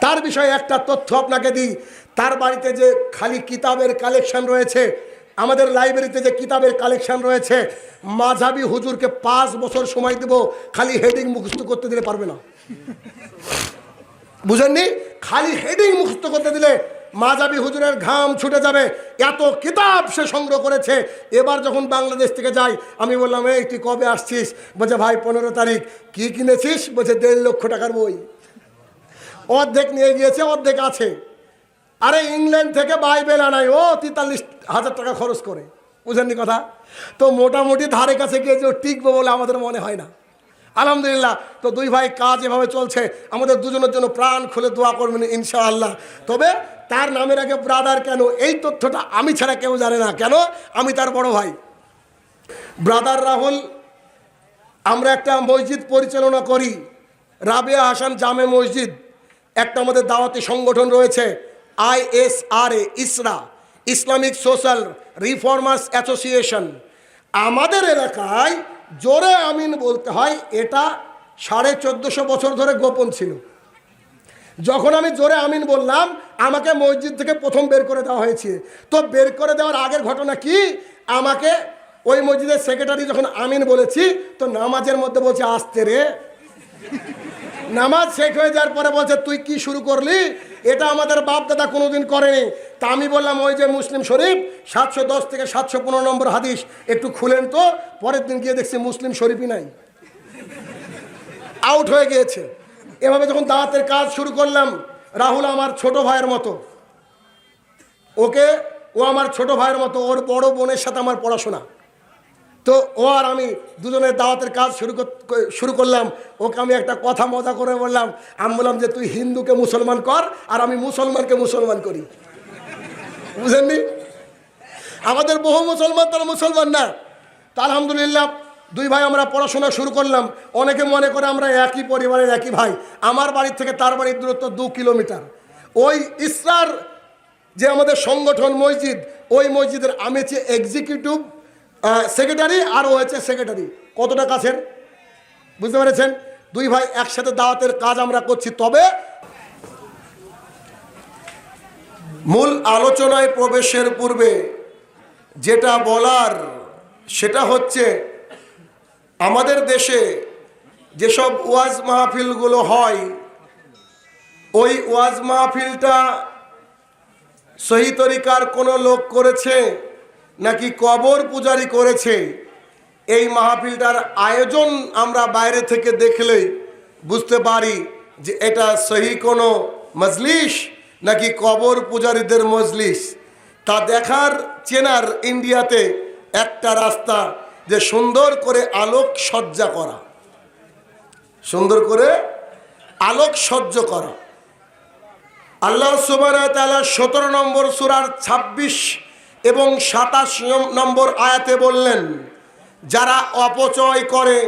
তার বিষয়ে একটা তথ্য আপনাকে দিই। তার বাড়িতে যে খালি কিতাবের কালেকশন রয়েছে, আমাদের লাইব্রেরিতে যে কিতাবের কালেকশন রয়েছে, মাঝাবি হুজুরকে 5 বছর সময় দেব, খালি হেডিং মুখস্থ করতে দিলে পারবে না। বুঝেননি? খালি হেডিং মুখস্থ করতে দিলে মাঝাবি হুজুরের ঘাম ছুটে যাবে, এত কিতাব সে সংগ্রহ করেছে। এবার যখন বাংলাদেশ থেকে যাই, আমি বললাম, এই তুই কবে আসছিস? বলছে ভাই 15 তারিখ। কি কিনেছিস? বলছে 1.5 লক্ষ টাকার বই। অর্ধেক নিয়ে গিয়েছে, অর্ধেক আছে। আরে ইংল্যান্ড থেকে বাইবেল আনাই ও 43,000 টাকা খরচ করে। বুঝেননি কথা? তো মোটামুটি ধারে কাছে গিয়ে যে টিকবো বলে আমাদের মনে হয় না। আলহামদুলিল্লাহ। তো দুই ভাই কাজ এভাবে চলছে, আমাদের দুজনের জন্য প্রাণ খুলে দোয়া করবেন ইনশাআল্লাহ। তবে তার নামের আগে ব্রাদার কেন, এই তথ্যটা আমি ছাড়া কেউ জানে না। কেন? আমি তার বড় ভাই। ব্রাদার রাহুল, আমরা একটা মসজিদ পরিচালনা করি, রাবেয়া হাসান জামে মসজিদ। একটা আমাদের দাওয়াতি সংগঠন রয়েছে, ISRA, ইসরা, ইসলামিক সোশ্যাল রিফর্মার্স অ্যাসোসিয়েশন। আমাদের এলাকায় জোরে আমিন বলতে হয়, এটা 1450 বছর ধরে গোপন ছিল। যখন আমি জোরে আমিন বললাম, আমাকে মসজিদ থেকে প্রথম বের করে দেওয়া হয়েছে। তো বের করে দেওয়ার আগের ঘটনা কি, আমাকে ওই মসজিদের সেক্রেটারি যখন আমিন বলেছি, তো নামাজের মধ্যে বলছে আস্তে রে। নামাজ শেষ হয়ে যাওয়ার পরে বলছে, তুই কি শুরু করলি? এটা আমাদের বাপ দাদা কোনোদিন করেনি। তা আমি বললাম, ওই যে মুসলিম শরীফ 710 থেকে 715 নম্বর হাদিস একটু খুলেন তো। পরের দিন গিয়ে দেখছি মুসলিম শরীফই নাই, আউট হয়ে গিয়েছে। এভাবে যখন দাওয়াতের কাজ শুরু করলাম, রাহুল আমার ছোট ভাইয়ের মতো, ও আমার ছোট ভাইয়ের মতো। ওর বড় বোনের সাথে আমার পড়াশোনা। তো ও আর আমি দুজনের দাওয়াতের কাজ শুরু করলাম। ওকে আমি একটা কথা মজা করে বললাম, আমি বললাম যে তুই হিন্দুকে মুসলমান কর, আর আমি মুসলমানকে মুসলমান করি। বুঝেননি? আমাদের বহু মুসলমান, তারা মুসলমান না। তা আলহামদুলিল্লাহ দুই ভাই আমরা পড়াশোনা শুরু করলাম। অনেকে মনে করে আমরা একই পরিবারের একই ভাই। আমার বাড়ির থেকে তার বাড়ির দূরত্ব 2 কিলোমিটার। ওই ইসরার যে আমাদের সংগঠন মসজিদ, ওই মসজিদের আমি হচ্ছে এক্সিকিউটিভ সেক্রেটারি, আর ও হচ্ছে সেক্রেটারি। কতটা কাছের, বুঝতে পেরেছেন? দুই ভাই একসাথে দাওয়াতের কাজ আমরা করছি। তবে মূল আলোচনায় প্রবেশের পূর্বে যেটা বলার, সেটা হচ্ছে আমাদের দেশে যেসব ওয়াজ মাহফিলগুলো হয়, ওই ওয়াজ মাহফিলটা সহি তরিকার কোনো লোক করেছে নাকি কবর পূজারি করেছে, এই মাহফিলটার আয়োজন আমরা বাইরে থেকে দেখলেই বুঝতে পারি যে এটা সহি কোনো মজলিস নাকি কবর পূজারীদের মজলিস। তা দেখার চেনার ইন্ডিয়াতে একটা রাস্তা, যে সুন্দর করে আলোক সজ্জা করা, সুন্দর করে আলোক সজ্জ করা। আল্লাহ সুবহানাহু ওয়া তাআলা 17 নম্বর সূরার 26 এবং 27 নম্বর আয়াতে বললেন, যারা অপচয় করে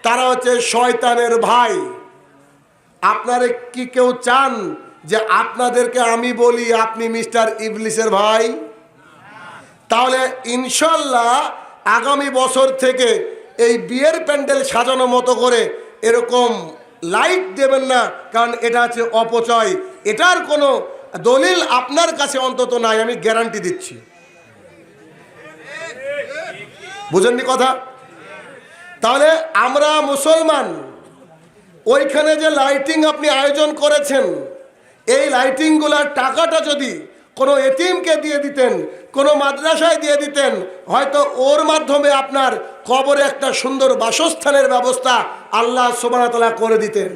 তারা হচ্ছে শয়তানের ভাই। আপনারা কি কেউ চান যে আপনাদেরকে আমি বলি আপনি মিস্টার ইবলিসের ভাই? তাহলে ইনশাল্লাহ আগামী বছর থেকে এই বিয়ের প্যান্ডেল সাজানো মতো করে এরকম লাইট দেবেন না, কারণ এটা হচ্ছে অপচয়। এটার কোনো দলিল আপনার কাছে অন্তত নাই, আমি গ্যারান্টি দিচ্ছি। বুঝেননি কথা? তাহলে আমরা মুসলমান, ওইখানে যে লাইটিং আপনি আয়োজন করেছেন, এই লাইটিংগুলোর টাকাটা যদি কোনো এতিমকে দিয়ে দিতেন, কোনো মাদ্রাসায় দিয়ে দিতেন, হয়তো ওর মাধ্যমে আপনার কবরে একটা সুন্দর বাসস্থানের ব্যবস্থা আল্লাহ সুবহানাহু ওয়া তাআলা করে দিতেন।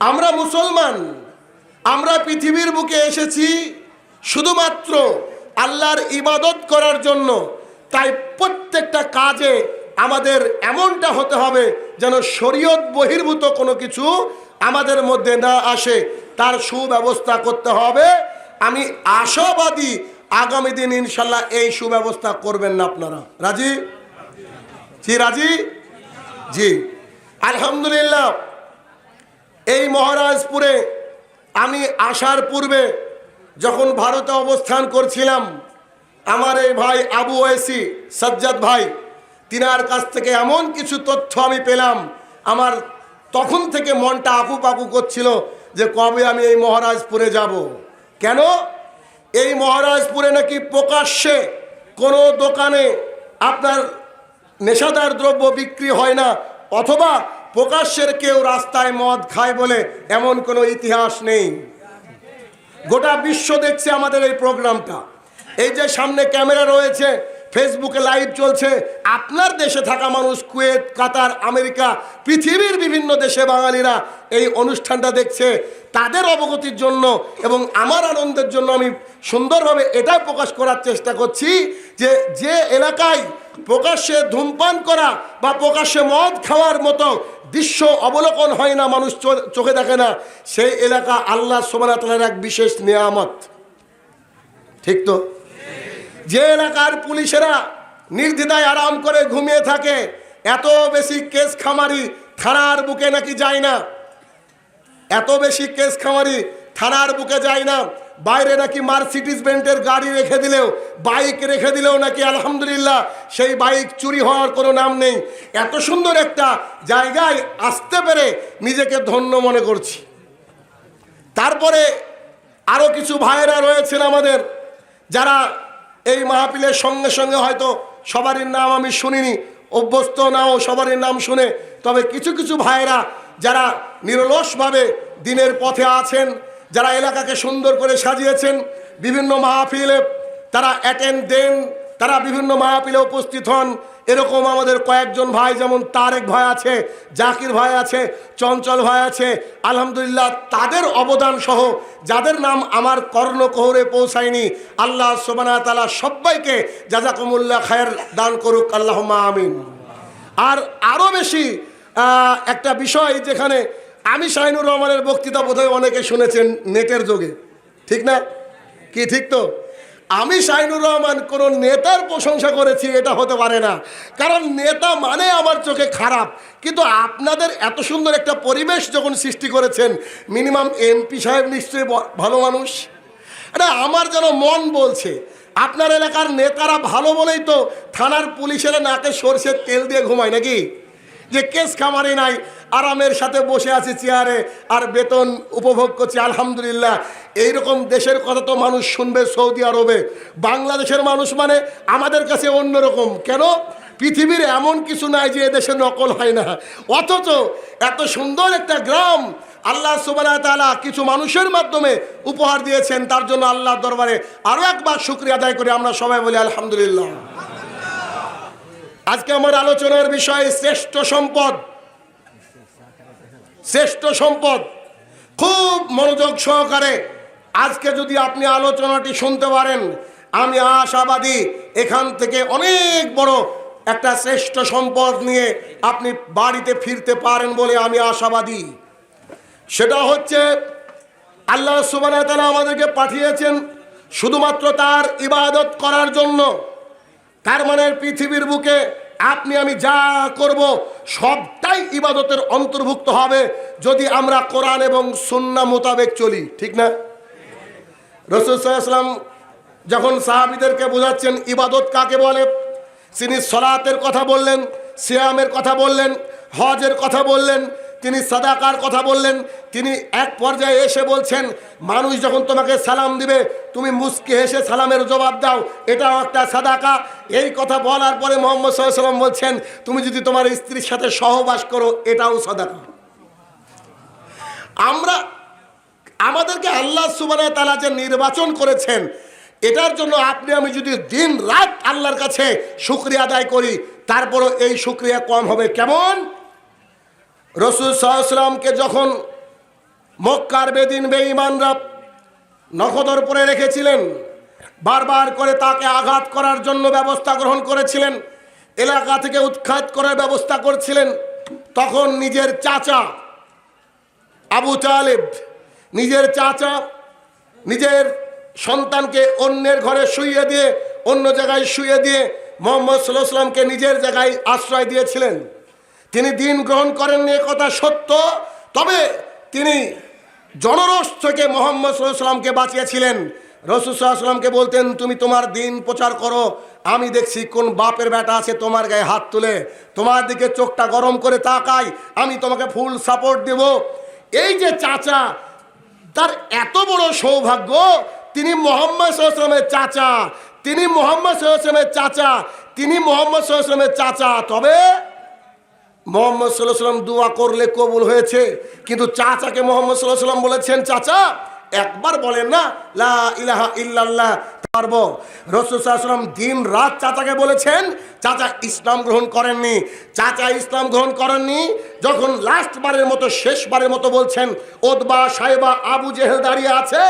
আমরা মুসলমান, আমরা পৃথিবীর বুকে এসেছি শুধুমাত্র আল্লাহর ইবাদত করার জন্য। তাই প্রত্যেকটা কাজে আমাদের এমনটা হতে হবে যেন শরীয়ত বহির্ভূত কোনো কিছু আমাদের মধ্যে না আসে, তার সুব্যবস্থা করতে হবে। আমি আশাবাদী আগামী দিন ইনশাল্লাহ এই সুব্যবস্থা করবেন না আপনারা। রাজি? জি রাজি? জি আলহামদুলিল্লাহ। এই মহারাজপুরে আমি আসার পূর্বে যখন ভারতে অবস্থান করছিলাম, আমার এই ভাই আবু ওয়েসি সাজ্জাদ ভাই, তিনার কাছ থেকে এমন কিছু তথ্য আমি পেলাম, আমার তখন থেকে মনটা আকু পাকু করছিল। যে কবে আমি এই মহারাজপুরে যাব। কেন? এই মহারাজপুরে নাকি প্রকাশ্যে কোনো দোকানে আপনার নেশাদার দ্রব্য বিক্রি হয় না, অথবা প্রকাশ্যের কেউ রাস্তায় মদ খায় বলে এমন কোনো ইতিহাস নেই। গোটা বিশ্ব দেখছে আমাদের এই প্রোগ্রামটা। এই যে সামনে ক্যামেরা রয়েছে, ফেসবুকে লাইভ চলছে, আপনার দেশে থাকা মানুষ, কুয়েত, কাতার, আমেরিকা, পৃথিবীর বিভিন্ন দেশে বাঙালিরা এই অনুষ্ঠানটা দেখছে। তাদের অবগতির জন্য এবং আমার আনন্দের জন্য আমি সুন্দরভাবে এটা প্রকাশ করার চেষ্টা করছি যে যে এলাকায় প্রকাশ্যে ধূমপান করা বা প্রকাশ্যে মদ খাওয়ার মতো দৃশ্য অবলোকন হয় না, মানুষ চোখে দেখে না, সেই এলাকা আল্লাহ সুবহানাহু ওয়া তাআলার এক বিশেষ নিয়ামত। ঠিক তো? যে এলাকার পুলিশেরা নির্দ্বিধায় আরাম করে ঘুমিয়ে থাকে, এত বেশি কেস খামারি থানার বুকে নাকি যায় না, এত বেশি কেস খামারি থানার বুকে যায় না। বাইরে নাকি মার্সিডিজ বেন্টের গাড়ি রেখে দিলেও, বাইক রেখে দিলেও নাকি আলহামদুলিল্লাহ সেই বাইক চুরি হওয়ার কোনো নাম নেই। এত সুন্দর একটা জায়গায় আসতে পেরে নিজেকে ধন্য মনে করছি। তারপরে আরও কিছু ভাইয়েরা রয়েছেন আমাদের, যারা এই মাহফিলের সঙ্গে সঙ্গে হয়তো সবারই নাম আমি শুনিনি, অভ্যস্ত নাও সবারই নাম শুনে, তবে কিছু কিছু ভাইয়েরা যারা নিরলসভাবে দিনের পথে আছেন, যারা এলাকাকে সুন্দর করে সাজিয়েছেন, বিভিন্ন মাহফিলে তারা অ্যাটেন্ড দেন, তারা বিভিন্ন মাহফিলে উপস্থিত হন। এরকম আমাদের কয়েকজন ভাই, যেমন তারেক ভাই আছে, জাকির ভাই আছে, চঞ্চল ভাই আছে, আলহামদুলিল্লাহ তাদের অবদান সহ যাদের নাম আমার কর্ণকোহরে পৌঁছায়নি, আল্লাহ সুবহানাহু ওয়া তাআলা সবাইকে জাযাকুমুল্লাহ খায়ের দান করুক, আল্লাহুম্মা আমিন। আর আরও বেশি একটা বিষয়, যেখানে আমি শাহিনুর রহমানের বক্তৃতা বোধহয় অনেকে শুনেছেন নেটের যুগে, ঠিক না কি? ঠিক তো? আমি শাহিনুর রহমান কোনো নেতার প্রশংসা করেছি এটা হতে পারে না, কারণ নেতা মানে আমার চোখে খারাপ। কিন্তু আপনাদের এত সুন্দর একটা পরিবেশ যখন সৃষ্টি করেছেন, মিনিমাম এমপি সাহেব নিশ্চয়ই ভালো মানুষ। এটা আমার যেন মন বলছে, আপনার এলাকার নেতারা ভালো বলেই তো থানার পুলিশেরা নাকে সরষের তেল দিয়ে ঘুমায় নাকি, যে কেস খামারি নাই, আরামের সাথে বসে আছি চেয়ারে আর বেতন উপভোগ করছি আলহামদুলিল্লাহ। এইরকম দেশের কথা তো মানুষ শুনবে সৌদি আরবে। বাংলাদেশের মানুষ মানে আমাদের কাছে অন্যরকম। কেন? পৃথিবীর এমন কিছু নাই যে এদেশে নকল হয় না, অথচ এত সুন্দর একটা গ্রাম আল্লাহ সুবহানাহু ওয়া তাআলা কিছু মানুষের মাধ্যমে উপহার দিয়েছেন। তার জন্য আল্লাহর দরবারে আরও একবার শুকরিয়া আদায় করে আমরা সবাই বলি আলহামদুলিল্লাহ। আজকে আমার আলোচনার বিষয় শ্রেষ্ঠ সম্পদ। শ্রেষ্ঠ সম্পদ খুব মনোযোগ সহকারে আজকে যদি আপনি আলোচনাটি শুনতে পারেন, আমি আশাবাদী এখান থেকে অনেক বড় একটা শ্রেষ্ঠ সম্পদ নিয়ে আপনি বাড়িতে ফিরতে পারেন বলে আমি আশাবাদী। সেটা হচ্ছে আল্লাহ সুবহানাহু ওয়া তাআলা আমাদেরকে পাঠিয়েছেন শুধুমাত্র তার ইবাদত করার জন্য। তার মানে পৃথিবীর বুকে আপনি আমি যা করব সবটাই ইবাদতের অন্তর্ভুক্ত হবে যদি আমরা কোরআন এবং সুন্নাহ মোতাবেক চলি, ঠিক না? রাসূল সাল্লাল্লাহু আলাইহি ওয়াসাল্লাম যখন সাহাবীদেরকে বোঝাচ্ছেন ইবাদত কাকে বলে, তিনি সালাতের কথা বললেন, সিয়ামের কথা বললেন, হজের কথা বললেন, তিনি সাদাকার কথা বললেন। তিনি এক পর্যায়ে এসে বলছেন, মানুষ যখন তোমাকে সালাম দিবে তুমি মুস্কি হেসে সালামের জবাব দাও, এটাও একটা সাদাকা। এই কথা বলার পরে মুহাম্মদ সাল্লাল্লাহু আলাইহি ওয়াসাল্লাম বলছেন, তুমি যদি তোমার স্ত্রীর সাথে সহবাস করো এটাও সাদাকা। আমাদেরকে আল্লাহ সুবহানাহু ওয়া তাআলা যে নির্বাচন করেছেন, এটার জন্য আপনি আমি যদি দিন রাত আল্লাহর কাছে শুকরিয়া আদায় করি, তারপরও এই শুকরিয়া কম হবে। কেমন? রাসূল সাল্লাল্লাহু আলাইহি ওয়াসাল্লামকে যখন মক্কার বেদিন বেঈমানরা নখদর পরে রেখেছিলেন, বারবার করে তাকে আঘাত করার জন্য ব্যবস্থা গ্রহণ করেছিলেন, এলাকা থেকে উৎখাত করার ব্যবস্থা করছিলেন, তখন নিজের চাচা আবু তালেব, নিজের চাচা নিজের সন্তানকে অন্যের ঘরে শুইয়ে দিয়ে, অন্য জায়গায় শুইয়ে দিয়ে মুহাম্মদ সাল্লাল্লাহু আলাইহি ওয়াসাল্লামকে নিজের জায়গায় আশ্রয় দিয়েছিলেন। তিনি দিন গ্রহণ করেননি, এ কথা সত্য, তবে তিনি জনরোষ থেকে মুহাম্মদ সাল্লাল্লাহু আলাইহি ওয়াসাল্লামকে বাঁচিয়েছিলেন। রাসূল সাল্লাল্লাহু আলাইহি ওয়াসাল্লামকে বলতেন, তুমি তোমার দিন প্রচার করো, আমি দেখছি কোন বাপের বেটা আছে তোমার গায়ে হাত তুলে, তোমার দিকে চোখটা গরম করে তাকাই, আমি তোমাকে ফুল সাপোর্ট দেব। এই যে চাচা, তার এত বড় সৌভাগ্য, তিনি মোহাম্মদ সাল্লাল্লাহু আলাইহি ওয়াসাল্লামের চাচা, তিনি মোহাম্মদ সাল্লাল্লাহু আলাইহি ওয়াসাল্লামের চাচা, তিনি মোহাম্মদ সাল্লাল্লাহু আলাইহি ওয়াসাল্লামের চাচা। তবে মোহাম্মদ সাল্লাল্লাহু আলাইহি ওয়াসাল্লাম দোয়া করলে কবুল হয়েছে, কিন্তু চাচাকে মোহাম্মদ সাল্লাল্লাহু আলাইহি ওয়াসাল্লাম বলেছেন, চাচা একবার বলেন না লা ইলাহা ইল্লাল্লাহ, পারবো। রাসূল সাল্লাল্লাহু আলাইহি ওয়াসাল্লাম দিন রাত চাচাকে বলেছেন, চাচা ইসলাম গ্রহণ করেননি, চাচা ইসলাম গ্রহণ করেননি। যখন লাস্টবারের মতো শেষবারের মতো বলছেন, ওতবা সাইবা আবু জেহেল দাঁড়িয়ে আছে,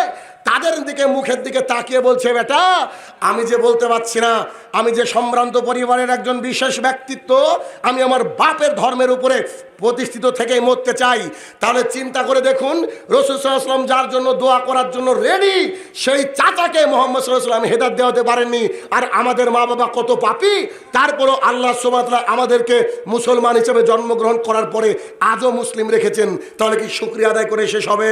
তাদের দিকে মুখের দিকে তাকিয়ে বলছে, বেটা আমি যে বলতে পারছি না, আমি যে সম্ভ্রান্ত পরিবারের একজন বিশেষ ব্যক্তিত্ব, আমি আমার বাপের ধর্মের উপরে প্রতিষ্ঠিত থেকেই মরতে চাই। তাহলে চিন্তা করে দেখুন, রাসূল সাল্লাল্লাহু আলাইহি ওয়াসাল্লাম যার জন্য দোয়া করার জন্য রেডি, সেই চাচাকে মুহাম্মদ সাল্লাল্লাহু আলাইহি ওয়াসাল্লাম হেদায়েত দেওয়াতে পারেননি। আর আমাদের মা বাবা কত পাপী, তারপরও আল্লাহ সুবহানাহু ওয়া তাআলা আমাদেরকে মুসলমান হিসেবে জন্মগ্রহণ করার পরে আজও মুসলিম রেখেছেন। তাহলে কি শুকরিয়া আদায় করে শেষ হবে?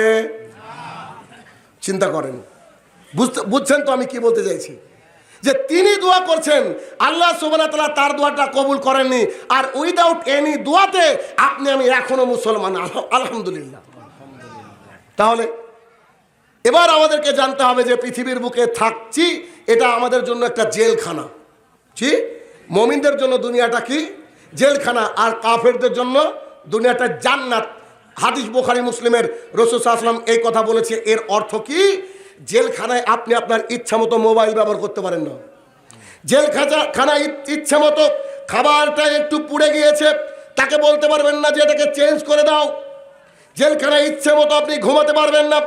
চিন্তা করেন, বুঝছেন তো আমি কি বলতে চাইছি? যে তিনি দোয়া করছেন, আল্লাহ সুবহানাহু ওয়া তাআলা তার দোয়াটা কবুল করেননি, আর উইদাউট এনি দোয়াতে আপনি আমি এখনো মুসলমান, আলহামদুলিল্লাহ। তাহলে এবার আমাদেরকে জানতে হবে যে পৃথিবীর বুকে থাকছি, এটা আমাদের জন্য একটা জেলখানা। জি, মুমিনদের জন্য দুনিয়াটা কি? জেলখানা। আর কাফেরদের জন্য দুনিয়াটা জান্নাত। হাদিস বুখারী মুসলিমের, রাসূল সাল্লাল্লাহু আলাইহি ওয়াসাল্লাম এই কথা বলেছে। এর অর্থ কি? জেলখানায় আপনি আপনার ইচ্ছা মতো মোবাইল ব্যবহার করতে পারেন না। জেলখানায় ইচ্ছা মতো খাবারটা একটু পুড়ে গিয়েছে, তাকে বলতে পারবেন না যে এটাকে চেঞ্জ করে দাও। জেলখানায় ইচ্ছে মতো আপনি ঘুমাতে পারবেন না।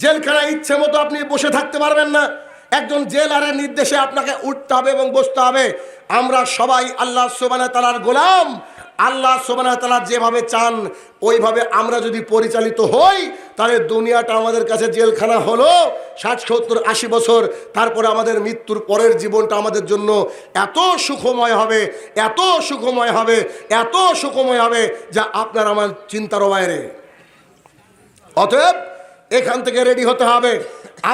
জেলখানায় ইচ্ছে মতো আপনি বসে থাকতে পারবেন না। একজন জেলারের নির্দেশে আপনাকে উঠতে হবে এবং বসতে হবে। আমরা সবাই আল্লাহ সুবহানাহু ওয়া তাআলার গোলাম। আল্লাহ সুবহানাহু ওয়া তাআলা যেভাবে চান ওইভাবে আমরা যদি পরিচালিত হই, তাহলে দুনিয়াটা আমাদের কাছে জেলখানা হলো 60, 70, 80 বছর। তারপরে আমাদের মৃত্যুর পরের জীবনটা আমাদের জন্য এত সুখময় হবে, এত সুখময় হবে, এত সুখময় হবে, যা আপনার আমার চিন্তারও বাইরে। অতএব এখান থেকে রেডি হতে হবে।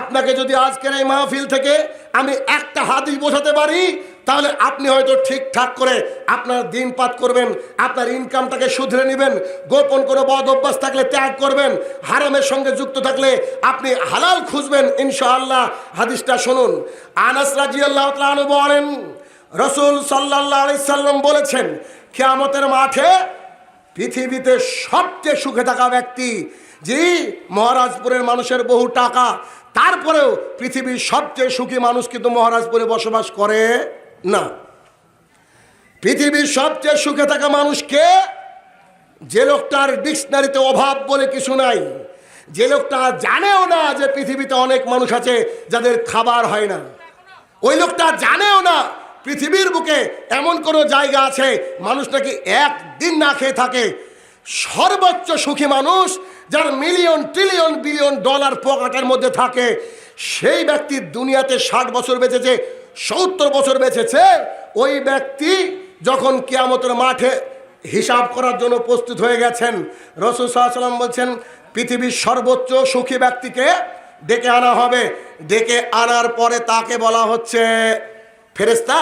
আপনাকে যদি আজকের এই মাহফিল থেকে আমি একটা হাদিস বোঝাতে পারি, তাহলে আপনি হয়তো ঠিকঠাক করে আপনার দিন পাত করবেন, আপনার ইনকামটাকে শুধরে নেবেন, গোপন কোনো বদ অভ্যাস থাকলে ত্যাগ করবেন, হারামের সঙ্গে যুক্ত থাকলে আপনি হালাল খুঁজবেন ইনশাআল্লাহ। হাদিসটা শুনুন। আনাস রাদিয়াল্লাহু তাআলা আনহু বলেন, রাসূল সাল্লাল্লাহু আলাইহি সাল্লাম বলেছেন, কিয়ামতের মাঠে পৃথিবীতে সবচেয়ে সুখে থাকা ব্যক্তি, জি মহারাজপুরের মানুষের বহু টাকা, তারপরেও পৃথিবীর সবচেয়ে সুখী মানুষ কিন্তু মহারাজপুরে বসবাস করে না। পৃথিবীর সবচেয়ে সুখে থাকা মানুষকে, যে লোকটার ডিকশনারিতে অভাব বলে কিছু নাই, যে লোকটা জানেও না যে পৃথিবীতে অনেক মানুষ আছে যাদের খাবার হয় না, ওই লোকটা জানেও না পৃথিবীর বুকে এমন কোনো জায়গা আছে মানুষ নাকি একদিন না খেয়ে থাকে। সর্বোচ্চ সুখী মানুষ, যার মিলিয়ন ট্রিলিয়ন বিলিয়ন ডলার পকেটের মধ্যে থাকে, সেই ব্যক্তি দুনিয়াতে 60 বছর বেঁচেছে, 70 বছর বেঁচেছে। ওই ব্যক্তি যখন কিয়ামতের মাঠে হিসাব করার জন্য প্রস্তুত হয়ে গেছেন, রাসূল সাল্লাল্লাহু আলাইহি ওয়াসাল্লাম বলছেন, পৃথিবীর সর্বোচ্চ সুখী ব্যক্তিকে ডেকে আনা হবে। ডেকে আনার পরে তাকে বলা হচ্ছে, ফেরেশতা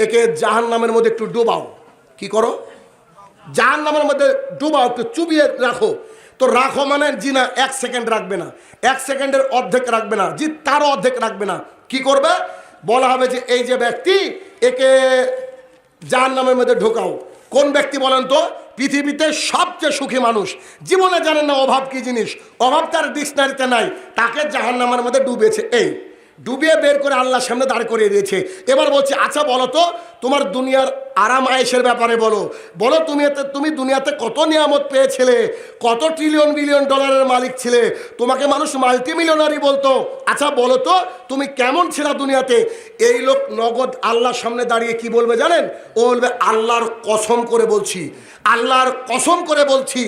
একে জাহান্নামের মধ্যে একটু ডুবাও। কি করো? জাহান্নামের মধ্যে ডুবাও, একটু চুবিয়ে রাখো। তো রাখো মানে জি না, 1 সেকেন্ড রাখবে না, 1 সেকেন্ডের অর্ধেক রাখবে না, জি তারও অর্ধেক রাখবে না। কি করবে? বলা হবে যে এই যে ব্যক্তি, একে জাহান্নামের মধ্যে ঢোকাও। কোন ব্যক্তি বলেন তো? পৃথিবীতে সবচেয়ে সুখী মানুষ, জীবনে জানেন না অভাব কি জিনিস, অভাব তার ডিকশনারিতে নাই, তাকে জাহান্নামের মধ্যে ডুবেছে। এই ডুবিয়ে বের করে আল্লাহর সামনে দাঁড় করিয়ে দিয়েছে। এবার বলছে, আচ্ছা বলো তো তোমার দুনিয়ার আরাম আয়েশের ব্যাপারে বলো, বলো তুমি দুনিয়াতে কত নিয়ামত পেয়েছিলে, কত ট্রিলিয়ন বিলিয়ন ডলারের মালিক ছিলে, তোমাকে মানুষ মাল্টি মিলিয়নারি বলতো। আচ্ছা বলো তো তুমি কেমন ছিলা দুনিয়াতে? এই লোক নগদ আল্লাহর সামনে দাঁড়িয়ে কি বলবে জানেন? ও বলবে, আল্লাহর কসম করে বলছি, আল্লাহর কসম করে বলছি,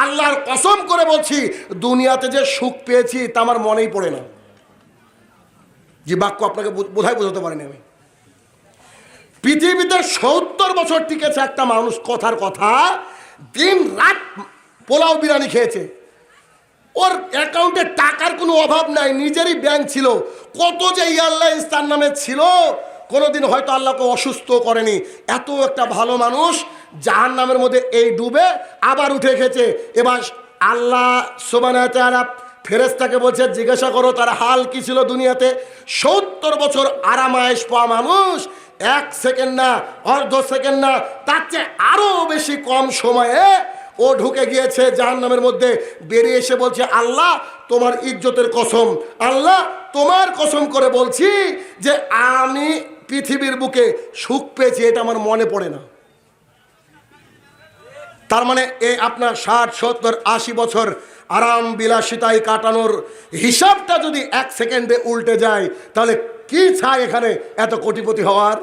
আল্লাহর কসম করে বলছি, দুনিয়াতে যে সুখ পেয়েছি তা আমার মনেই পড়ে না। যে বাক্য আপনাকে বোধহয় বোঝাতে পারিনি আমি। পৃথিবীতে 70 বছর টিকেছে একটা মানুষ, কথার কথা, দিন রাত পোলাও বিরিয়ানি খেয়েছে, ওর অ্যাকাউন্টে টাকার কোনো অভাব নাই, নিজেরই ব্যাংক ছিল, কত যে এয়ারলাইন্স তার নামে ছিল, কোনোদিন হয়তো আল্লাহকে অসুস্থ করেনি। এত একটা ভালো মানুষ জাহান্নামের মধ্যে এই ডুবে আবার উঠে গেছে। এবার আল্লাহ সুবহানাহু ওয়া তাআলা ফেরেশতাকে বলছে জিজ্ঞাসা করো তার হাল কি ছিল দুনিয়াতে। 70 বছর আরামায়েশ পাওয়া মানুষ 1 সেকেন্ড না, অর্ধ সেকেন্ড না, তার চেয়ে আরো বেশি কম সময়ে ও ঢুকে গিয়েছে জাহান্নামের মধ্যে। বেরিয়ে এসে বলছে আল্লাহ তোমার ইজ্জতের কসম, আল্লাহ তোমার কসম করে বলছি যে আমি পৃথিবীর বুকে সুখ পেয়েছি এটা আমার মনে পড়ে না। তার মানে এই আপনার 60, 70, 80 বছর আরাম বিলাসিতায় কাটানোর হিসাবটা যদি 1 সেকেন্ডে উল্টে যায় তাহলে কি চাই এখানে এত কোটিপতি হওয়ার?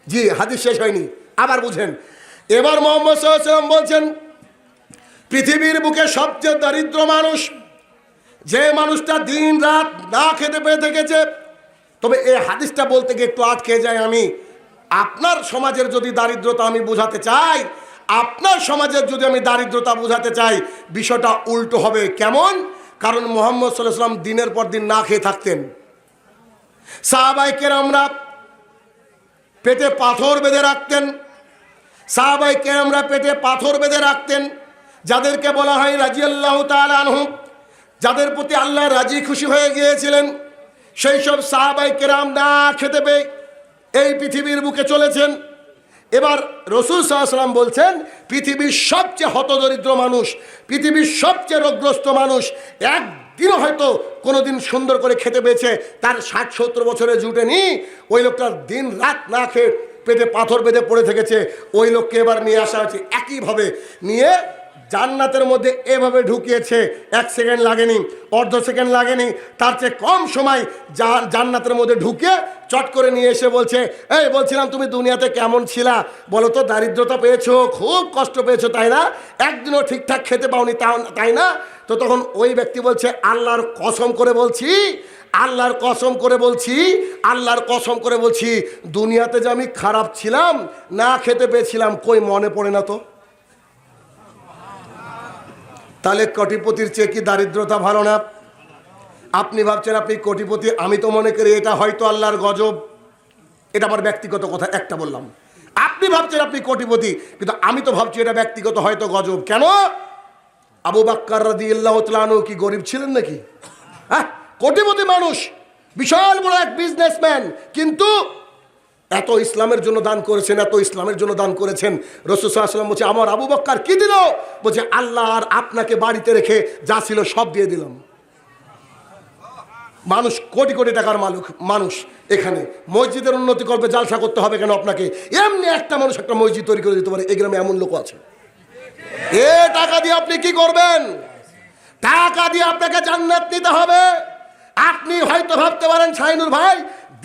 জি, হাদিস শেষ হয়নি, আবার বুঝেন। এবার মুহাম্মদ সাল্লাল্লাহু আলাইহি ওয়াসাল্লাম বলছেন পৃথিবীর বুকে সবচেয়ে দরিদ্র মানুষ যে মানুষটা দিন রাত না খেতে পেয়ে থেকেছে। তবে এই হাদিসটা বলতে গিয়ে একটু আটকে যায়। আমি আপনার সমাজের যদি দারিদ্রতা আমি বোঝাতে চাই, আপনার সমাজের যদি আমি দারিদ্রতা বোঝাতে চাই, বিষয়টা উল্টো হবে। কেমন? কারণ মুহাম্মদ সাল্লাল্লাহু আলাইহি ওয়াসাল্লাম দিনের পর দিন না খেয়ে থাকতেন। সাহাবায়ে কেরামরা পেটে পাথর বেঁধে রাখতেন, সাহাবায়ে কেরামরা পেটে পাথর বেঁধে রাখতেন, যাদেরকে বলা হয় রাদিয়াল্লাহু তাআলা আনহু, যাদের প্রতি আল্লাহ রাজি খুশি হয়ে গিয়েছিলেন। সেই সব সাহাবায়ে কেরাম না খেতে পেয়ে এই পৃথিবীর বুকে চলেছেন। এবার রাসূল সাল্লাল্লাহু আলাইহি ওয়াসাল্লাম বলছেন পৃথিবীর সবচেয়ে হতদরিদ্র মানুষ, পৃথিবীর সবচেয়ে রোগগ্রস্ত মানুষ একদিনও হয়তো কোনোদিন সুন্দর করে খেতে পেয়েছে, তার 60-70 বছরে জুটেনি। ওই লোকটার দিন রাত না খেয়ে পেটে পাথর বেঁধে পড়ে থেকেছে। ওই লোককে এবার নিয়ে আসা হয়েছে, একইভাবে নিয়ে জান্নাতের মধ্যে এভাবে ঢুকিয়েছে। 1 সেকেন্ড লাগেনি, অর্ধ সেকেন্ড লাগেনি, তার চেয়ে কম সময় জান্নাতের মধ্যে ঢুকে চট করে নিয়ে এসে বলছে এই বলছিলাম তুমি দুনিয়াতে কেমন ছিলা বলো তো? দারিদ্রতা পেয়েছো, খুব কষ্ট পেয়েছো তাই না? একদিনও ঠিকঠাক খেতে পাওনি তাই না? তো তখন ওই ব্যক্তি বলছে আল্লাহর কসম করে বলছি, আল্লাহর কসম করে বলছি, আল্লাহর কসম করে বলছি দুনিয়াতে যে আমি খারাপ ছিলাম, না খেতে পেয়েছিলাম, কই মনে পড়ে না তো? তাহলে কোটিপতির চেয়ে কি দারিদ্রতা ভালো না? আপনি ভাবছেন আপনি কোটিপতি, আমি তো মনে করি এটা হয়তো আল্লাহর গজব। এটা আমার ব্যক্তিগত কথা, একটা বললাম। আপনি ভাবছেন আপনি কোটিপতি, কিন্তু আমি তো ভাবছি এটা ব্যক্তিগত হয়তো গজব। কেন? আবু বকর রাদিয়াল্লাহু তাআলা আনহু কি গরিব ছিলেন নাকি? হ্যাঁ, কোটিপতি মানুষ, বিশাল বড় এক বিজনেসম্যান, কিন্তু এত ইসলামের জন্য দান করেছেন, এত ইসলামের জন্য দান করেছেন। রাসূল সাল্লাল্লাহু আলাইহি ওয়াসাল্লাম বলছে আমার আবু বকর কি দিল? বলছে আল্লাহ আর আপনাকে বাড়িতে রেখে যা ছিল সব দিয়ে দিলাম। মানুষ কোটি কোটি টাকার মালিক মানুষ, এখানে মসজিদের উন্নতি করবে, জালসা করতে হবে কেন আপনাকে? এমনি একটা মানুষ একটা মসজিদ তৈরি করে দিতে পারে। এই গ্রামে এমন লোক আছে। এ টাকা দিয়ে আপনি কি করবেন? টাকা দিয়ে আপনাকে জান্নাত নিতে হবে। আপনি হয়তো ভাবতে পারেন শাহিনুর ভাই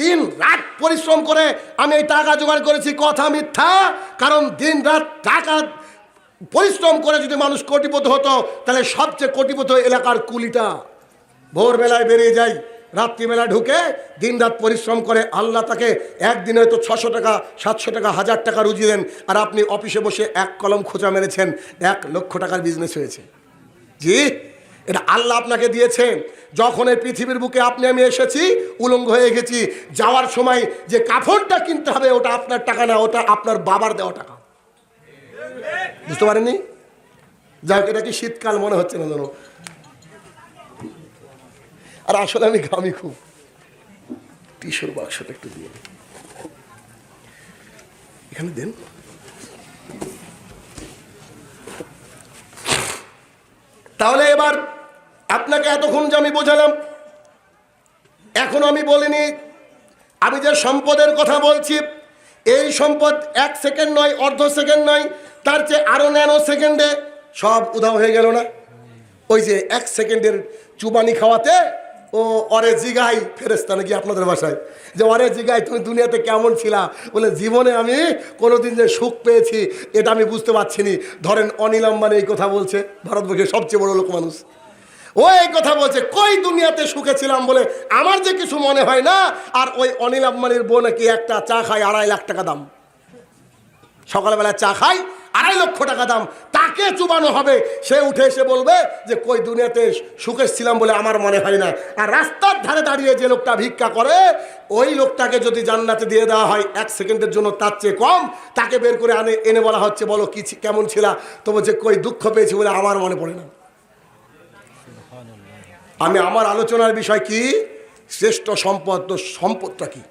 দিন রাত পরিশ্রম করে আমি এই টাকা জোগাড় করেছি, কথা মিথ্যা। কারণ দিন রাত টাকা পরিশ্রম করে যদি মানুষ কোটিপতি হতো তাহলে সবচেয়ে কোটিপতি এলাকার কুলিটা ভোরবেলায় বেরিয়ে যায়, রাত্রিবেলা ঢুকে দিন রাত পরিশ্রম করে, আল্লাহ তাকে একদিনে হয়তো 600 টাকা 700 টাকা 1000 টাকা রুজি দেন, আর আপনি অফিসে বসে 1 কলম খোঁচা মেরেছেন, 1 লক্ষ টাকার বিজনেস হয়েছে। জি, এটা আল্লাহ আপনাকে দিয়েছে। যখন এই পৃথিবীর বুকে আপনি আমি এসেছি উলঙ্গ হয়ে গেছি, যাওয়ার সময় যে কাফনটা কিনতে হবে ওটা আপনার টাকা না, ওটা আপনার বাবার দেওয়া টাকা। বুঝতে পারেননি? যাক, এটা কি শীতকাল মনে হচ্ছে না যেন? আর আসলে আমি ঘামি খুব। টিস্যুর বাক্সটা একটু দিয়ে এখানে দেন। তাহলে এবার আপনাকে এতক্ষণ যে আমি বোঝালাম, এখনো আমি বলিনি আমি যে সম্পদের কথা বলছি, এই সম্পদ 1 সেকেন্ড নয়, অর্ধ সেকেন্ড নয়, তার চেয়ে আরো ন্যানো সেকেন্ডে সব উধাও হয়ে গেল না? ওই যে 1 সেকেন্ডের চুবানি খাওয়াতে ও অরে জিগাই ফেরেশতা নাকি আপনাদের ভাষায়, যে অরে জিগাই তুমি দুনিয়াতে কেমন ছিলা, বলে জীবনে আমি কোনোদিন যে সুখ পেয়েছি এটা আমি বুঝতে পারছি নি। ধরেন অনিল আম্বানি এই কথা বলছে, ভারতবর্ষের সবচেয়ে বড় লোক মানুষ, ও এই কথা বলছে কই দুনিয়াতে সুখে ছিলাম বলে আমার যে কিছু মনে হয় না। আর ওই অনিল আম্বানির বউ নাকি একটা চা খায় 2.5 লাখ টাকা দাম, সকালবেলা চা খাই 2.5 লক্ষ টাকা দাম, তাকে চুবানো হবে, সে উঠে এসে বলবে যে কই দুনিয়াতে সুখে ছিলাম বলে আমার মনে হয় না। আর রাস্তার ধারে দাঁড়িয়ে যে লোকটা ভিক্ষা করে ওই লোকটাকে যদি জান্নাতে দিয়ে দেওয়া হয় 1 সেকেন্ডের জন্য তার চেয়ে কম, তাকে বের করে এনে বলা হচ্ছে বলো কি কেমন ছিলা, তো বলছে কই দুঃখ পেয়েছি বলে আমার মনে পড়ে না। আমি আমার আলোচনার বিষয় কি? শ্রেষ্ঠ সম্পদ। তো সম্পদটা কি?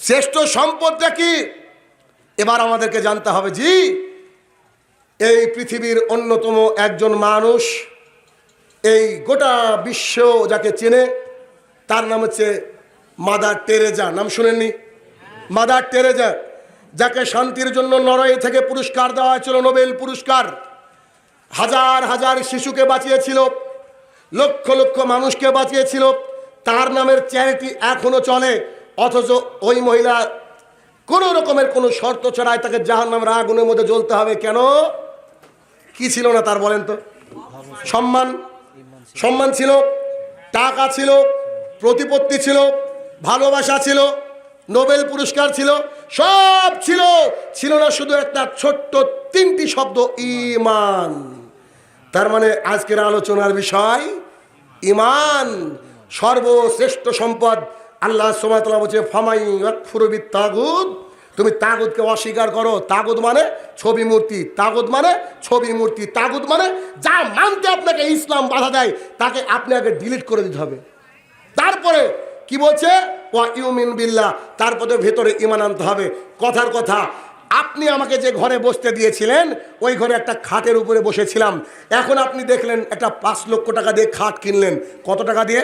শ্রেষ্ঠ সম্পদটা কি? এবার আমাদেরকে জানতে হবে। জি, এই পৃথিবীর অন্যতম একজন মানুষ, এই গোটা বিশ্ব যাকে চেনে, তার নাম হচ্ছে মাদার টেরেজা। নাম শুনেননি? মাদার টেরেজা, যাকে শান্তির জন্য নরওয়ে থেকে পুরস্কার দেওয়া হয়েছিল, নোবেল পুরস্কার। হাজার হাজার শিশুকে বাঁচিয়েছিল, লক্ষ লক্ষ মানুষকে বাঁচিয়েছিল। তার নামের চ্যারিটি এখনো চলে, অথচ ওই মহিলা কোনো রকমের কোনো শর্ত ছাড়াই তাকে জাহান্নামের আগুনের মধ্যে জ্বলতে হবে। কেন? কি ছিল না তার, বলেন তো? সম্মান। সম্মান ছিল, টাকা ছিল, প্রতিপত্তি ছিল, ভালোবাসা ছিল, নোবেল পুরস্কার ছিল, সব ছিল। ছিল না শুধু একটা ছোট্ট তিনটি শব্দ, ঈমান। তার মানে আজকের আলোচনার বিষয় ঈমান, সর্বশ্রেষ্ঠ সম্পদ। আল্লাহ সুবহানাহু ওয়া তাআলা বলছে, ফামাই ইয়াকফুরু বিত-তাগুত, তুমি তাগুতকে অস্বীকার করো। তাগুত মানে ছবি মূর্তি, তাগুত মানে ছবি মূর্তি, তাগুত মানে যা মানতে আপনাকে ইসলাম বাধা দেয়, তাকে আপনি আগে ডিলিট করে দিতে হবে। তারপরে কি বলছে? ওয়া ইউমিন বিল্লাহ, তারপরে ভেতরে ঈমান আনতে হবে। কথার কথা, আপনি আমাকে যে ঘরে বসতে দিয়েছিলেন, ওই ঘরে একটা খাটের উপরে বসেছিলাম। এখন আপনি দেখলেন একটা 5 লক্ষ টাকা দিয়ে খাট কিনলেন। কত টাকা দিয়ে?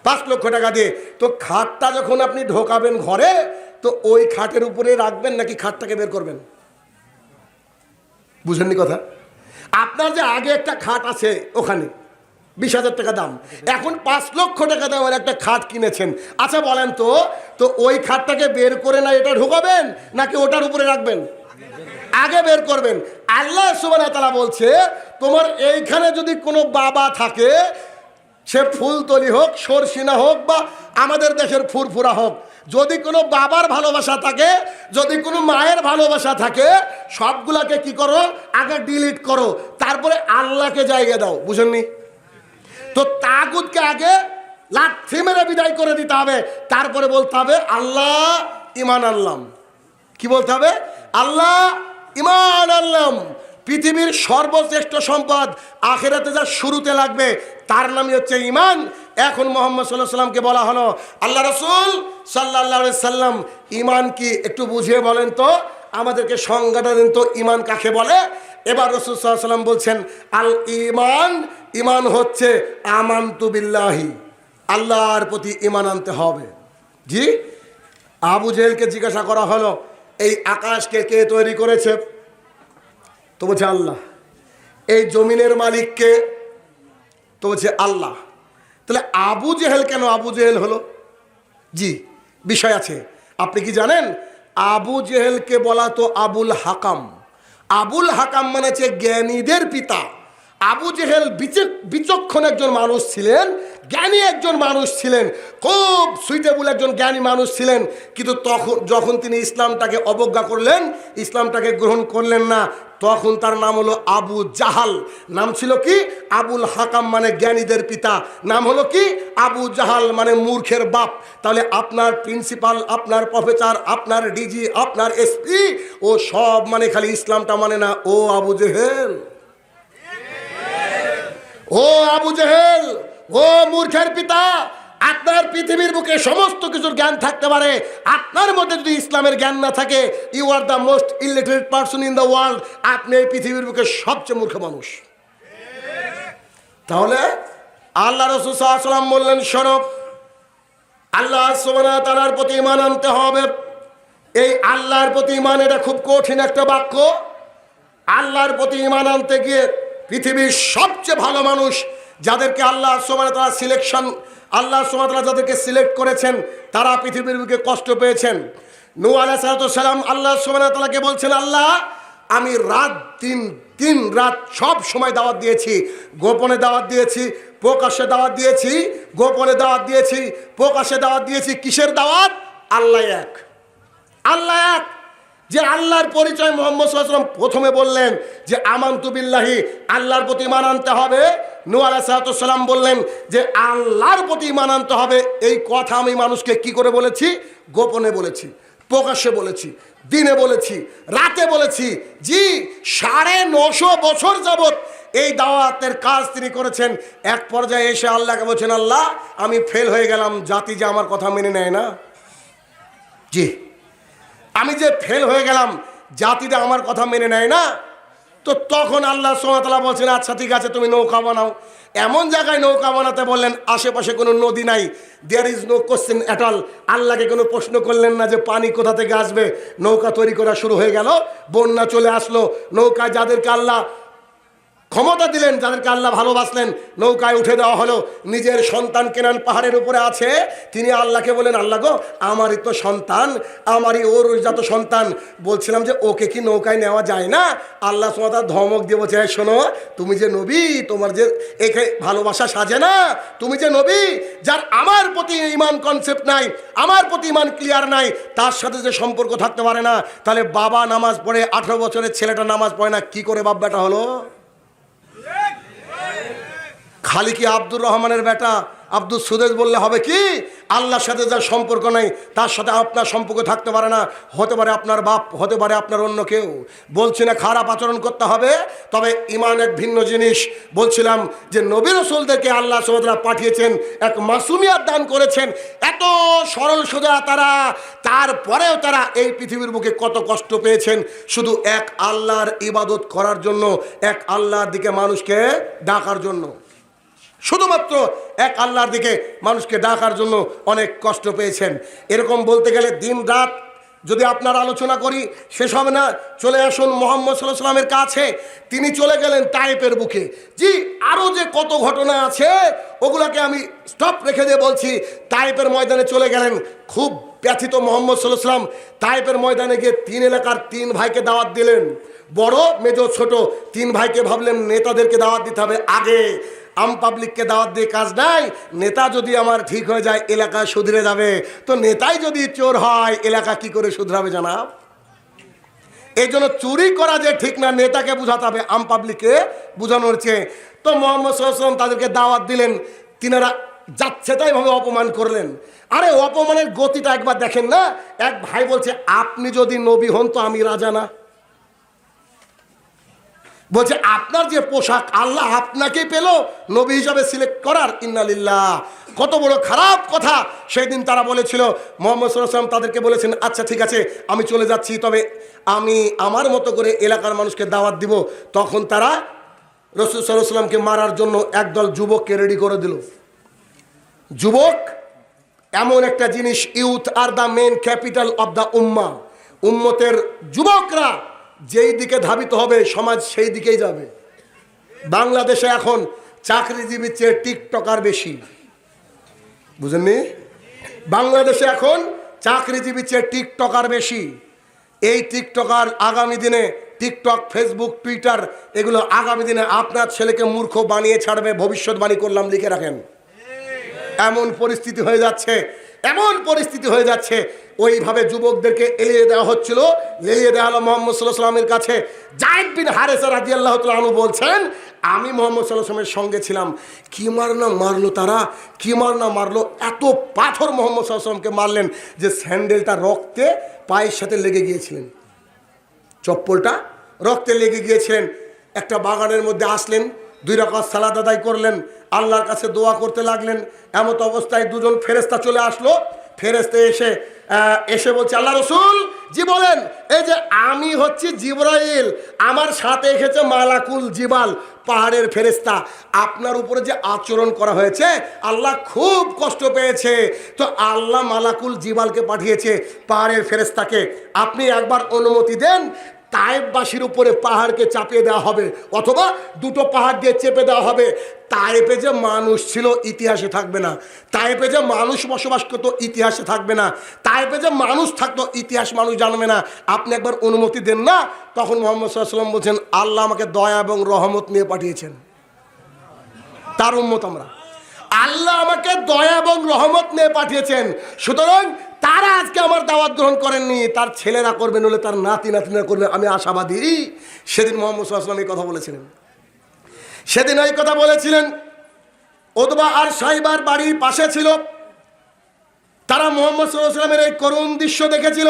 5 লক্ষ টাকা দিয়ে। তো খাটটা যখন আপনি ঢোকাবেন ঘরে, তো ওই খাটের উপরে রাখবেন নাকি খাটটাকে বের করবেন? বুঝেননি কথা? আপনার যে আগে একটা খাট আছে, ওখানে 20,000 টাকা দাম, এখন 5 লক্ষ টাকা দামের একটা খাট কিনেছেন। আচ্ছা বলেন তো, তো ওই খাটটাকে বের করে না এটা ঢোকাবেন নাকি ওটার উপরে রাখবেন? আগে বের করবেন। আল্লাহ সুবহানাহু ওয়া তাআলা বলছে, তোমার এইখানে যদি কোনো বাবা থাকে, সে ফুলতলি হোক, সরসিনা হোক, বা আমাদের দেশের ফুরফুরা হোক, যদি কোনো বাবার ভালোবাসা থাকে, যদি কোনো মায়ের ভালোবাসা থাকে, সবগুলাকে কি করো? আগে ডিলিট করো, তারপরে আল্লাহকে জায়গা দাও। বুঝেননি? তো তাগুতকে আগে লাথি মেরে বিদায় করে দিতে হবে, তারপরে বলতে হবে আল্লাহ ঈমান আনলাম। কি বলতে হবে? আল্লাহ ঈমান আনলাম। পৃথিবীর সর্বশ্রেষ্ঠ সম্পদ, আখিরাতে যা শুরুতে লাগবে, তার নামই হচ্ছে ঈমান। এখন মুহাম্মদ সাল্লাল্লাহু আলাইহি সাল্লামকে বলা হলো, আল্লাহ রাসূল সাল্লাল্লাহু আলাইহি সাল্লাম, ঈমান কি একটু বুঝিয়ে বলেন তো, আমাদেরকে সংজ্ঞাটা দিন তো, ঈমান কাকে বলে? এবার রাসূল সাল্লাল্লাহু আলাইহি সাল্লাম বলছেন, আল ঈমান, ঈমান হচ্ছে আমানতু বিল্লাহি, আল্লাহর প্রতি ঈমান আনতে হবে। জি, আবু জেহেলকে জিজ্ঞাসা করা হলো, এই আকাশকে কে তৈরি করেছে? তো বলছে আল্লাহ। এই জমিনের মালিক কে? তো বলছে আল্লাহ। তাহলে আবু জেহেল কেন আবু জেহেল হলো? জি, বিষয় আছে। আপনি কি জানেন, আবু জেহেলকে বলা তো আবুল হাকাম। আবুল হাকাম মানে হচ্ছে জ্ঞানীদের পিতা। আবু জেহেল বিচক্ষণ একজন মানুষ ছিলেন, জ্ঞানী একজন মানুষ ছিলেন, খুব সুইটেবল একজন জ্ঞানী মানুষ ছিলেন। কিন্তু তখন যখন তিনি ইসলামটাকে অবজ্ঞা করলেন, ইসলামটাকে গ্রহণ করলেন না, তখন তার নাম হলো আবু জাহাল। নাম ছিল কি? আবুল হাকাম মানে জ্ঞানীদের পিতা। নাম হলো কি? আবু জাহাল মানে মূর্খের বাপ। তাহলে আপনার প্রিন্সিপাল, আপনার প্রফেসর, আপনার ডিজি, আপনার এসপি, ও সব মানে খালি ইসলামটা মানে না। ও আবু জেহেল, ও আবু জেহেল, ও মূর্খের পিতা, আপনার পৃথিবীর বুকে সমস্ত কিছুর জ্ঞান থাকতে পারে, আপনার মধ্যে যদি ইসলামের জ্ঞান না থাকে, you are the most illiterate person in the world. আপনি এই পৃথিবীর বুকে সবচেয়ে মূর্খ মানুষ। তাহলে আল্লাহ রাসূল সাল্লাল্লাহু আলাইহি ওয়াসাল্লাম বললেন, শোনো, আল্লাহ সুবহানাহু ওয়া তাআলার প্রতি ঈমান আনতে হবে। এই আল্লাহর প্রতি ঈমান, এটা খুব কঠিন একটা বাক্য। আল্লাহর প্রতি ঈমান আনতে গিয়ে পৃথিবীর সবচেয়ে ভালো মানুষ, যাদেরকে আল্লাহ সুবহানাহু ওয়া তাআলা সিলেকশন, আল্লাহ সুবহানাহু ওয়া তাআলা যাদেরকে সিলেক্ট করেছেন, তারা পৃথিবীর বুকে কষ্ট পেয়েছেন। নূহ আলাইহিস সালাম আল্লাহ সুবহানাহু ওয়া তাআলাকে বলছেন, আল্লাহ, আমি রাত দিন রাত সব সময় দাওয়াত দিয়েছি, গোপনে দাওয়াত দিয়েছি, প্রকাশ্যে দাওয়াত দিয়েছি, গোপনে দাওয়াত দিয়েছি, প্রকাশ্যে দাওয়াত দিয়েছি। কিসের দাওয়াত? আল্লাহ এক, আল্লাহ এক। যে আল্লাহর পরিচয় মুহাম্মদ সাল্লাল্লাহু আলাইহি ওয়াসাল্লাম প্রথমে বললেন যে আমানতু বিল্লাহি, আল্লাহর প্রতি ঈমান আনতে হবে। নূহ আলাইহিস সালাম বললেন যে আল্লাহর প্রতি ঈমান আনতে হবে। এই কথা আমি মানুষকে কি করে বলেছি? গোপনে বলেছি। প্রকাশ্যে বলেছি, দিনে বলেছি, রাতে বলেছি। জি, 950 বছর যাবত এই দাওয়াতের কাজ তিনি করেছেন। এক পর্যায়ে এসে আল্লাহকে বলছেন, আল্লাহ আমি ফেল হয়ে গেলাম, জাতি যে আমার কথা মেনে নেয় না। জি, আমি যে ফেল হয়ে গেলাম, জাতিটা আমার কথা মেনে নেয় না। তো তখন আল্লাহ সুবহানাহু ওয়া তাআলা বলছেন, আচ্ছা ঠিক আছে, তুমি নৌকা বানাও। এমন জায়গায় নৌকা বানাতে বললেন আশেপাশে কোনো নদী নাই, there is no question at all. আল্লাহকে কোনো প্রশ্ন করলেন না যে পানি কোথা থেকে আসবে। নৌকা তৈরি করা শুরু হয়ে গেল, বন্যা চলে আসলো। নৌকায় যাদেরকে আল্লাহ ক্ষমতা দিলেন, যাদেরকে আল্লাহ ভালোবাসলেন, নৌকায় উঠে দেওয়া হলো। নিজের সন্তান কেনান পাহাড়ের উপরে আছে, তিনি আল্লাহকে বলেন, আল্লাহ গো আমারই তো সন্তান, আমারই ওর যত সন্তান, বলছিলাম যে ওকে কি নৌকায় নেওয়া যায় না? আল্লাহ সুবহানাহু ওয়া তাআলা ধমক দিয়ে বলছে, শোনো, তুমি যে নবী, তোমার যে একে ভালোবাসা সাজে না। তুমি যে নবী, যার আমার প্রতি ইমান কনসেপ্ট নাই, আমার প্রতি ইমান ক্লিয়ার নাই, তার সাথে যে সম্পর্ক থাকতে পারে না। তাহলে বাবা নামাজ পড়ে, 18 বছরের ছেলেটা নামাজ পড়ে না, কি করে বাপ বেটা হলো? খালি কি আব্দুর রহমানের বেটা আব্দুল সুদেশ বললে হবে কি? আল্লাহর সাথে যার সম্পর্ক নেই, তার সাথে আপনার সম্পর্ক থাকতে পারে না। হতে পারে আপনার বাপ, হতে পারে আপনার অন্য কেউ। বলছি না খারাপ আচরণ করতে হবে, তবে ইমান এক ভিন্ন জিনিস। বলছিলাম যে নবী রাসূলদেরকে আল্লাহ সুবহানাহু ওয়া তাআলা পাঠিয়েছেন, এক মাসুমিয়াত দান করেছেন। এত সরল সোজা তারা, তারপরেও তারা এই পৃথিবীর বুকে কত কষ্ট পেয়েছেন শুধু এক আল্লাহর ইবাদত করার জন্য, এক আল্লাহর দিকে মানুষকে ডাকার জন্য। শুধুমাত্র এক আল্লাহর দিকে মানুষকে ডাকার জন্য অনেক কষ্ট পেয়েছেন। এরকম বলতে গেলে দিন রাত যদি আপনার আলোচনা করি শেষ হবে না। চলে আসুন মুহাম্মদ সাল্লাল্লাহু আলাইহি ওয়াসাল্লামের কাছে। তিনি চলে গেলেন তায়েফের বুকে। জি, আরও যে কত ঘটনা আছে ওগুলাকে আমি স্টপ রেখে দিয়ে বলছি। তায়েফের ময়দানে চলে গেলেন, খুব ব্যথিত মুহাম্মদ সাল্লাল্লাহু আলাইহি ওয়াসাল্লাম। তায়েফের ময়দানে গিয়ে 3 এলাকার 3 ভাইকে দাওয়াত দিলেন। বড়, মেজো, ছোট 3 ভাইকে ভাবলেন নেতাদেরকে দাওয়াত দিতে হবে আগে। আম পাবলিককে দাওয়াত দিয়ে কাজ নাই। নেতা যদি আমার ঠিক হয়ে যায় এলাকা শুধরে যাবে, তো নেতাই যদি চোর হয় এলাকা কি করে শুধরাবে জানাব? এই জন্য চুরি করা যে ঠিক না, নেতাকে বুঝাতে হবে, আম পাবলিককে বুঝানোর চেয়ে। তো মুহাম্মদ সাল্লাল্লাহু আলাইহি ওয়াসাল্লাম তাদেরকে দাওয়াত দিলেন, তিনারা যাচ্ছে তাই ভাবে অপমান করলেন। আরে অপমানের গতিটা একবার দেখেন না। এক ভাই বলছে, আপনি যদি নবী হন তো আমি রাজা না। বলছে আপনার যে পোশাক আল্লাহ আপনাকেই পেল নবী হিসাবে সিলেক্ট করার। ইন্না লিল্লাহ, কত বড় খারাপ কথা। সেই দিন তারা বলেছিল, মুহাম্মদ সাল্লাল্লাহু আলাইহি ওয়াসাল্লাম তাদেরকে বলেছেন, আচ্ছা ঠিক আছে আমি চলে যাচ্ছি, তবে আমি আমার মতো করে এলাকার মানুষকে দাওয়াত দিব। তখন তারা রাসূল সাল্লাল্লাহু আলাইহি ওয়াসাল্লামকে মারার জন্য একদল যুবককে রেডি করে দিল। যুবক এমন একটা জিনিস, youth are the main capital of the উম্মাহ। উম্মতের যুবকরা যেই দিকে ধাবিত হবে সমাজ সেই দিকেই যাবে। বাংলাদেশে এখন চাকরিজীবীর চেয়ে টিকটকার বেশি, বুঝেননি? বাংলাদেশে এখন চাকরিজীবীর চেয়ে টিকটকার বেশি। এই টিকটকার আগামী দিনে, টিকটক, ফেসবুক, টুইটার, এগুলো আগামী দিনে আপনার ছেলেকে মূর্খ বানিয়ে ছাড়বে। ভবিষ্যৎবাণী করলাম, লিখে রাখেন। এমন পরিস্থিতি হয়ে যাচ্ছে, এমন পরিস্থিতি হয়ে যাচ্ছে। ওইভাবে যুবকদেরকে এলিয়ে দেওয়া হচ্ছিল। এলিয়ে দেওয়া হলো মুহাম্মদ সাল্লাল্লাহু আলাইহি ওয়াসাল্লামের কাছে। যায়েদ বিন হারেসা রাদিয়াল্লাহু তাআলা আনহু বলছেন, আমি মুহাম্মদ সাল্লাল্লাহু আলাইহি ওয়াসাল্লামের সঙ্গে ছিলাম। কি মারনা মারলো তারা, কি মারনা মারলো। এত পাথর মুহাম্মদ সাল্লাল্লাহু আলাইহি ওয়াসাল্লামকে মারলেন যে স্যান্ডেলটা রক্তে পায়ের সাথে লেগে গিয়েছিলেন, চপ্পলটা রক্তে লেগে গিয়েছিলেন। একটা বাগানের মধ্যে আসলেন, 2 রাকাত সালাত আদায় করলেন, আল্লাহর কাছে দোয়া করতে লাগলেন। এমত অবস্থায় 2জন ফেরেশতা চলে আসলো। ফেরেশতা এসে বলছে, আল্লাহ রাসূল জি বলেন। এই যে আমি হচ্ছি জিবরাইল, আমার সাথে এসেছে মালাকুল জিবাল, পাহাড়ের ফেরেশতা। আপনার উপরে যে আচরণ করা হয়েছে আল্লাহ খুব কষ্ট পেয়েছে, তো আল্লাহ মালাকুল জিবালকে পাঠিয়েছে, পাহাড়ের ফেরেশতাকে। আপনি একবার অনুমতি দেন, তায়েফবাসীর উপরে পাহাড়কে চাপিয়ে দেওয়া হবে, অথবা 2টো পাহাড় দিয়ে চেপে দেওয়া হবে। তায়েফে যে মানুষ ছিল ইতিহাসে থাকবে না, তায়েফে যে মানুষ বসবাস করতো ইতিহাসে থাকবে না, তায়েফে যে মানুষ থাকতো ইতিহাস মানুষ জানবে না। আপনি একবার অনুমতি দেন না। তখন মুহাম্মদ সাল্লাল্লাহু আলাইহি ওয়াসাল্লাম বলছেন, আল্লাহ আমাকে দয়া এবং রহমত নিয়ে পাঠিয়েছেন, তার উম্মত আমরা। আল্লাহ আমাকে দয়া এবং রহমত নিয়ে পাঠিয়েছেন, সুতরাং তারা আজকে আমার দাওয়াত গ্রহণ করেননি, তার ছেলেরা করবে, নইলে তার নাতি নাতিরা করবে, আমি আশাবাদী। সেদিন মুহাম্মদ সাল্লাল্লাহু আলাইহি ওয়াসাল্লাম এই কথা বলেছিলেন। সেদিন এই কথা বলেছিলেন। উতবা আর সাইবার বাড়ির পাশে ছিল। তারা মুহাম্মদ সাল্লাল্লাহু আলাইহি ওয়াসাল্লামের এই করুণ দৃশ্য দেখেছিল।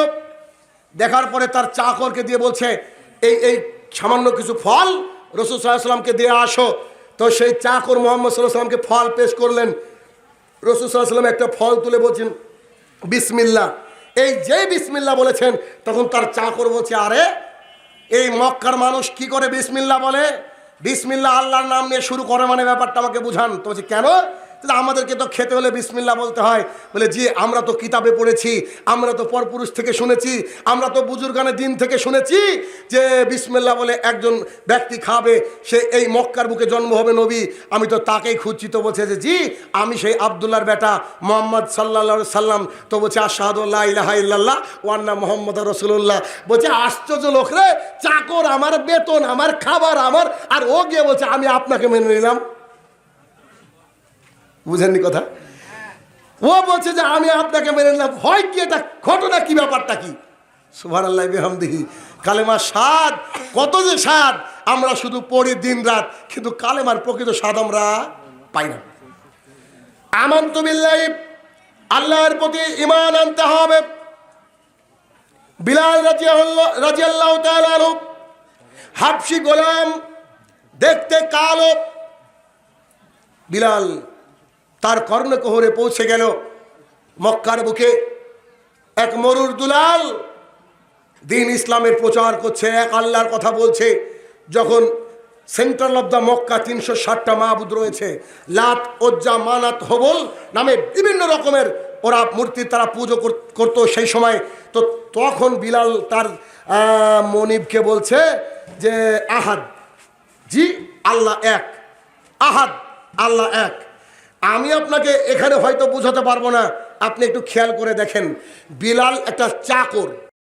দেখার পরে তার চাকরকে দিয়ে বলছে এই এই সামান্য কিছু ফল রাসূল সাল্লাল্লাহু আলাইহি ওয়াসাল্লামকে দিয়ে আসো। তো সেই চাকর মুহাম্মদ সাল্লাল্লাহু আলাইহি ওয়াসাল্লামকে ফল পেশ করলেন। রাসূল সাল্লাল্লাহু আলাইহি ওয়াসাল্লাম একটা ফল তুলে বলছেন বিসমিল্লাহ। এই যে বিসমিল্লাহ বলেছেন তখন তার চাকর বলছে, আরে এই মক্কার মানুষ কি করে বিসমিল্লাহ বলে? বিসমিল্লাহ আল্লাহর নাম নিয়ে শুরু করে মানে ব্যাপারটা আমাকে বুঝান। তো বলছে কেন? আমাদেরকে তো খেতে হলে বিসমিল্লাহ বলতে হয়। বলে জি, আমরা তো কিতাবে পড়েছি, আমরা তো পরপুরুষ থেকে শুনেছি, আমরা তো বুজুর্গানের দিন থেকে শুনেছি যে বিসমিল্লাহ বলে একজন ব্যক্তি খাবে, সে এই মক্কার বুকে জন্ম হবে নবী। আমি তো তাকেই খুঁজছি। তো বলছে যে জি, আমি সেই আবদুল্লাহর বেটা মুহাম্মদ সাল্লাল্লাহু আলাইহি সাল্লাম। তো বলছে আশহাদু আল্লা ইলাহা ইল্লাল্লাহ ওয়া আন্না মুহাম্মাদুর রাসূলুল্লাহ। বলছে আশ্চর্য লোক রে, চাকর আমার, বেতন আমার, খাবার আমার, আর ও গিয়ে বলছে আমি আপনাকে মেনে নিলাম। বুঝেননি কথা? ও বলছে যে আমি আপনাকে মেনে নিলাম। হয় কি এটা? ঘটনা কি? ব্যাপারটা কি? সুবহানাল্লাহি বিহামদিহি। কালেমা স্বাদ, কত যে স্বাদ আমরা শুধু পড়ি দিন রাত, কিন্তু কালেমার প্রকৃত স্বাদ আমরা পাই না। আমানতু বিল্লাহি, আল্লাহর প্রতি ঈমান আনতে হবে। বিলাল রাদিয়াল্লাহু তাআলা আনহু হাবশী গোলাম, দেখতে কালো। বিলাল তার কর্ণকোহরে পৌঁছে গেল। মক্কার বুকে এক মরুর দুলাল দিন ইসলামের প্রচার করছে, এক আল্লাহর কথা বলছে। যখন সেন্ট্রাল অফ দ্য মক্কা 360টা মাবুদ রয়েছে, লাত, ওজ্জা, মানাত, হবল নামে বিভিন্ন রকমের ওরা মূর্তি তারা পুজো করতো সেই সময়। তো তখন বিলাল তার মনিবকে বলছে যে আহাদ, জি আল্লাহ এক, আহাদ আল্লাহ এক। আমি আপনাকে এখানে হয়তো বোঝাতে পারবো না, আপনি একটু খেয়াল করে দেখেন। বিলাল একটা চাকর,